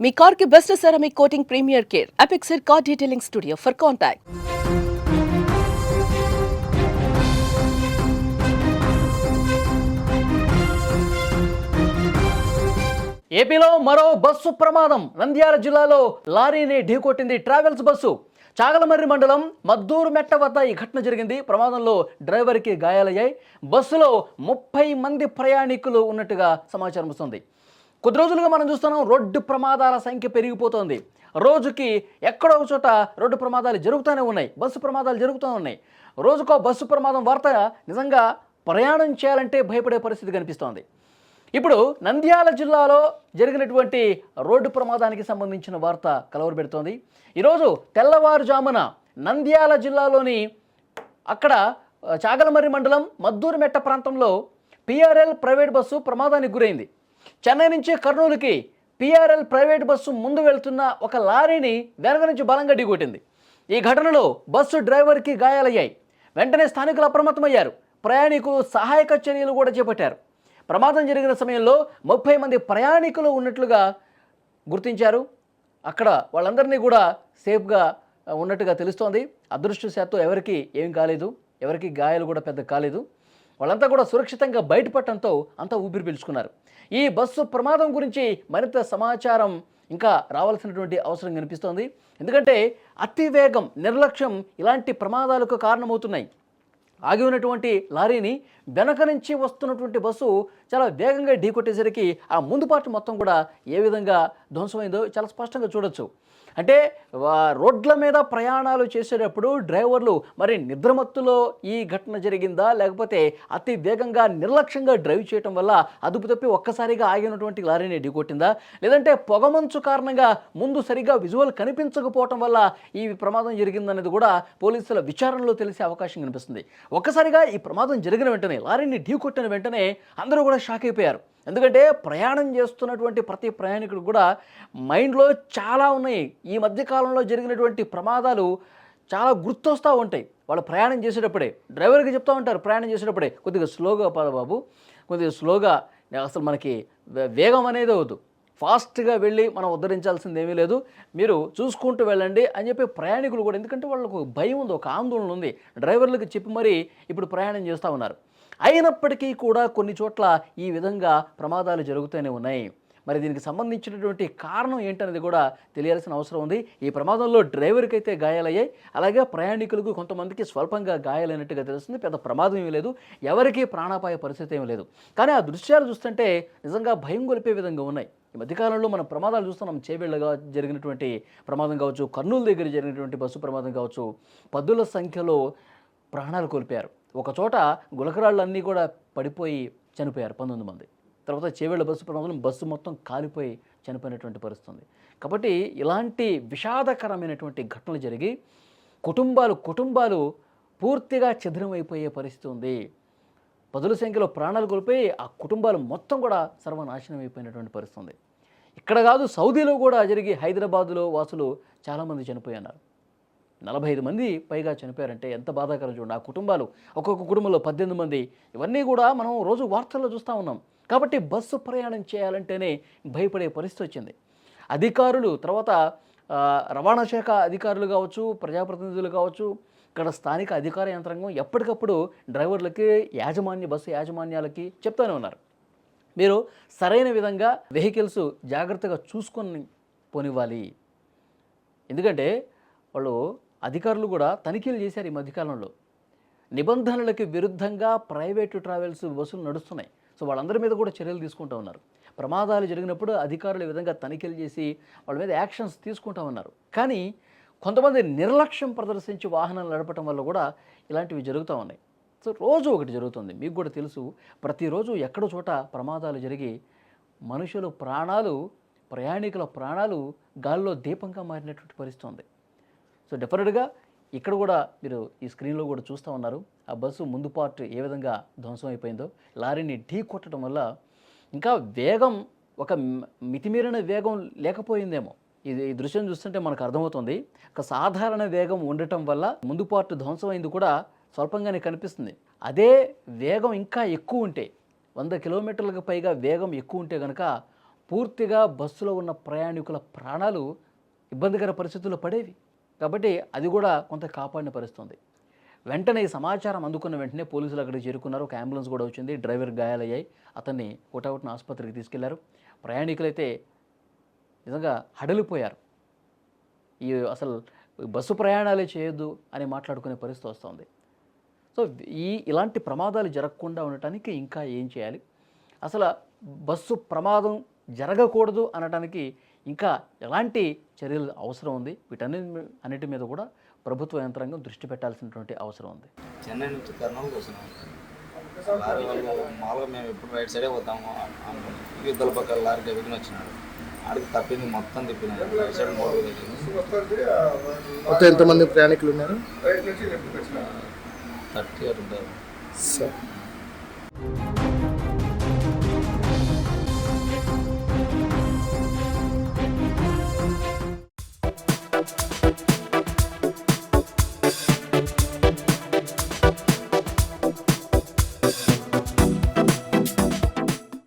మీ car కి best ceramic coating premier care Apexer car detailing studio for contact. ఏపీలో మరో bus ప్రమాదం. నంద్యాల జిల్లాలో లారీని ఢీకొట్టింది ట్రావెల్స్ బస్సు. చాగలమర్రి మండలం మద్దూరు మెట్ట వద్ద ఈ ఘటన జరిగింది. ప్రమాదంలో డ్రైవర్కి గాయాలయ్యాయి. బస్సులో 30 మంది ప్రయాణికులు ఉన్నట్టుగా సమాచారం వస్తుంది. కొద్ది రోజులుగా మనం చూస్తున్నాం, రోడ్డు ప్రమాదాల సంఖ్య పెరిగిపోతోంది. రోజుకి ఎక్కడో ఒక చోట రోడ్డు ప్రమాదాలు జరుగుతూనే ఉన్నాయి, బస్సు ప్రమాదాలు జరుగుతూ ఉన్నాయి. రోజుకో బస్సు ప్రమాదం వార్త నిజంగా ప్రయాణం చేయాలంటే భయపడే పరిస్థితి కనిపిస్తోంది. ఇప్పుడు నంద్యాల జిల్లాలో జరిగినటువంటి రోడ్డు ప్రమాదానికి సంబంధించిన వార్త కలవరపెడుతోంది. ఈరోజు తెల్లవారుజామున నంద్యాల జిల్లాలోని అక్కడ చాగలమర్రి మండలం మద్దూరు మెట్ట ప్రాంతంలో పిఆర్ఎల్ ప్రైవేట్ బస్సు ప్రమాదానికి గురైంది. చెన్నై నుంచి కర్నూలుకి పిఆర్ఎల్ ప్రైవేట్ బస్సు ముందు వెళ్తున్న ఒక లారీని వెనక నుంచి బలంగా ఢీకొట్టింది. ఈ ఘటనలో బస్సు డ్రైవర్కి గాయాలయ్యాయి. వెంటనే స్థానికులు అప్రమత్తమయ్యారు. ప్రయాణికులు సహాయక చర్యలు కూడా చేపట్టారు. ప్రమాదం జరిగిన సమయంలో 30 మంది ప్రయాణికులు ఉన్నట్లుగా గుర్తించారు. అక్కడ వాళ్ళందరినీ కూడా సేఫ్గా ఉన్నట్టుగా తెలుస్తోంది. అదృష్టవశాత్తు ఎవరికి ఏం కాలేదు, ఎవరికి గాయాలు కూడా పెద్ద కాలేదు. వాళ్ళంతా కూడా సురక్షితంగా బయటపడటంతో అంతా ఊపిరి పీల్చుకున్నారు. ఈ బస్సు ప్రమాదం గురించి మరింత సమాచారం ఇంకా రావాల్సినటువంటి అవసరం కనిపిస్తోంది. ఎందుకంటే అతివేగం, నిర్లక్ష్యం ఇలాంటి ప్రమాదాలకు కారణమవుతున్నాయి. ఆగి ఉన్నటువంటి లారీని వెనక నుంచి వస్తున్నటువంటి బస్సు చాలా వేగంగా ఢీకొట్టేసరికి ఆ ముందు పార్ట్ మొత్తం కూడా ఏ విధంగా ధ్వంసమైందో చాలా స్పష్టంగా చూడొచ్చు. అంటే రోడ్ల మీద ప్రయాణాలు చేసేటప్పుడు డ్రైవర్లు మరి నిద్రమత్తులో ఈ ఘటన జరిగిందా, లేకపోతే అతి వేగంగా నిర్లక్ష్యంగా డ్రైవ్ చేయడం వల్ల అదుపు తప్పి ఒక్కసారిగా ఆగినటువంటి లారీని ఢీకొట్టిందా, లేదంటే పొగమంచు కారణంగా ముందు సరిగా విజువల్ కనిపించకపోవటం వల్ల ఈ ప్రమాదం జరిగిందనేది కూడా పోలీసుల విచారణలో తెలిసే అవకాశం కనిపిస్తుంది. ఒక్కసారిగా ఈ ప్రమాదం జరిగిన వెంటనే, లారీని ఢీకొట్టిన వెంటనే అందరూ కూడా షాక్ అయిపోయారు. ఎందుకంటే ప్రయాణం చేస్తున్నటువంటి ప్రతి ప్రయాణికుడు కూడా మైండ్లో చాలా ఉన్నాయి. ఈ మధ్యకాలంలో జరిగినటువంటి ప్రమాదాలు చాలా గుర్తొస్తూ ఉంటాయి. వాళ్ళు ప్రయాణం చేసేటప్పుడే డ్రైవర్కి చెప్తూ ఉంటారు, ప్రయాణం చేసేటప్పుడే కొద్దిగా స్లోగా పద బాబు, కొద్దిగా స్లోగా, అసలు మనకి వేగం అనేది అవద్దు, ఫాస్ట్గా వెళ్ళి మనం ఉద్ధరించాల్సింది ఏమీ లేదు, మీరు చూసుకుంటూ వెళ్ళండి అని చెప్పి ప్రయాణికులు కూడా, ఎందుకంటే వాళ్ళకు భయం ఉంది, ఒక ఆందోళన ఉంది, డ్రైవర్లకు చెప్పి మరీ ఇప్పుడు ప్రయాణం చేస్తూ ఉన్నారు. అయినప్పటికీ కూడా కొన్ని చోట్ల ఈ విధంగా ప్రమాదాలు జరుగుతూనే ఉన్నాయి. మరి దీనికి సంబంధించినటువంటి కారణం ఏంటనేది కూడా తెలియాల్సిన అవసరం ఉంది. ఈ ప్రమాదంలో డ్రైవర్కి అయితే గాయాలయ్యాయి, అలాగే ప్రయాణికులకు కొంతమందికి స్వల్పంగా గాయాలైనట్టుగా తెలుస్తుంది. పెద్ద ప్రమాదం ఏమీ లేదు, ఎవరికీ ప్రాణాపాయ పరిస్థితి ఏమీ లేదు. కానీ ఆ దృశ్యాలు చూస్తుంటే నిజంగా భయం గొలిపే విధంగా ఉన్నాయి. ఈ మధ్యకాలంలో మనం ప్రమాదాలు చూస్తున్నాం. చేవెళ్ళగా జరిగినటువంటి ప్రమాదం కావచ్చు, కర్నూలు దగ్గర జరిగినటువంటి బస్సు ప్రమాదం కావచ్చు, పదుల సంఖ్యలో ప్రాణాలు కోల్పోయారు. ఒక చోట గులకరాళ్ళన్నీ కూడా పడిపోయి చనిపోయారు 19 మంది. తర్వాత చేవెళ్ళ బస్సు ప్రమాదంలో బస్సు మొత్తం కాలిపోయి చనిపోయినటువంటి పరిస్థితి. కాబట్టి ఇలాంటి విషాదకరమైనటువంటి ఘటనలు జరిగి కుటుంబాలు పూర్తిగా ఛిద్రమైపోయే పరిస్థితి ఉంది. పదుల సంఖ్యలో ప్రాణాలు కోల్పోయి ఆ కుటుంబాలు మొత్తం కూడా సర్వనాశనం అయిపోయినటువంటి పరిస్థితి ఉంది. ఇక్కడ కాదు, సౌదీలో కూడా జరిగి హైదరాబాదులో వాసులు చాలామంది చనిపోయినారు. 45 మంది పైగా చనిపోయారంటే ఎంత బాధాకరం చూడండి. ఆ కుటుంబాలు, ఒక్కొక్క కుటుంబంలో 18 మంది, ఇవన్నీ కూడా మనం రోజు వార్తల్లో చూస్తూ ఉన్నాం. కాబట్టి బస్సు ప్రయాణం చేయాలంటేనే భయపడే పరిస్థితి వచ్చింది. అధికారులు, తర్వాత రవాణా శాఖ అధికారులు కావచ్చు, ప్రజాప్రతినిధులు కావచ్చు, ఇక్కడ స్థానిక అధికార యంత్రాంగం ఎప్పటికప్పుడు డ్రైవర్లకి, బస్సు యాజమాన్యాలకి చెప్తూనే ఉన్నారు, మీరు సరైన విధంగా వెహికల్స్ జాగ్రత్తగా చూసుకొని పోనివ్వాలి. ఎందుకంటే వాళ్ళు అధికారులు కూడా తనిఖీలు చేశారు. ఈ మధ్యకాలంలో నిబంధనలకి విరుద్ధంగా ప్రైవేటు ట్రావెల్స్ బస్సులు నడుస్తున్నాయి. సో వాళ్ళందరి మీద కూడా చర్యలు తీసుకుంటూ ఉన్నారు. ప్రమాదాలు జరిగినప్పుడు అధికారులు ఈ విధంగా తనిఖీలు చేసి వాళ్ళ మీద యాక్షన్స్ తీసుకుంటూ ఉన్నారు. కానీ కొంతమంది నిర్లక్ష్యం ప్రదర్శించి వాహనాలు నడపడం వల్ల కూడా ఇలాంటివి జరుగుతూ ఉన్నాయి. సో రోజు ఒకటి జరుగుతుంది, మీకు కూడా తెలుసు. ప్రతిరోజు ఎక్కడో చోట ప్రమాదాలు జరిగి మనుషుల ప్రాణాలు, ప్రయాణికుల ప్రాణాలు గాల్లో దీపంగా మారినటువంటి పరిస్థితి ఉంది. సో డెఫినెట్గా ఇక్కడ కూడా మీరు ఈ స్క్రీన్లో కూడా చూస్తూ ఉన్నారు, ఆ బస్సు ముందు పార్ట్ ఏ విధంగా ధ్వంసం అయిపోయిందో. లారీని ఢీ కొట్టడం వల్ల ఇంకా వేగం, ఒక మితిమీరిన వేగం లేకపోయిందేమో. ఈ దృశ్యం చూస్తుంటే మనకు అర్థమవుతుంది. ఒక సాధారణ వేగం ఉండటం వల్ల ముందు పార్ట్ ధ్వంసం అయింది కూడా స్వల్పంగానే కనిపిస్తుంది. అదే వేగం ఇంకా ఎక్కువ ఉంటే, 100 కిలోమీటర్లకు పైగా వేగం ఎక్కువ ఉంటే కనుక పూర్తిగా బస్సులో ఉన్న ప్రయాణికుల ప్రాణాలు ఇబ్బందికర పరిస్థితుల్లో పడేవి. కాబట్టి అది కూడా కొంత కాపాడిన పరిస్థితుంది. వెంటనే ఈ సమాచారం అందుకున్న వెంటనే పోలీసులు అక్కడికి చేరుకున్నారు. ఒక అంబులెన్స్ కూడా వచ్చింది. డ్రైవర్ గాయాలయ్యాయి. అతన్ని హుటాహుటిన ఆసుపత్రికి తీసుకెళ్లారు. ప్రయాణికులైతే నిజంగా హడలిపోయారు. అసలు బస్సు ప్రయాణాలే చేయొద్దు అని మాట్లాడుకునే పరిస్థితి వస్తుంది. సో ఇలాంటి ప్రమాదాలు జరగకుండా ఉండటానికి ఇంకా ఏం చేయాలి, అసలు బస్సు ప్రమాదం జరగకూడదు అనడానికి ఇంకా ఎలాంటి చర్యలు అవసరం ఉంది, అన్నిటి మీద కూడా ప్రభుత్వ యంత్రాంగం దృష్టి పెట్టాల్సినటువంటి అవసరం ఉంది. చెన్నై నుంచి కర్నూలుకి వస్తున్నాం. లారీ వాళ్ళు మామూలుగా మేము ఎప్పుడు రైట్ సైడే పోతాము అనుకున్నాం. ఇద్దరు పక్కన లారీ దగ్గరికి వచ్చినాడు. ఆడికి తప్పింది మొత్తం తిప్పినాడు. రైట్ సైడ్ మొత్తం ఎంతమంది ప్రయాణికులు ఉన్నారు? 30 ఉంటారు.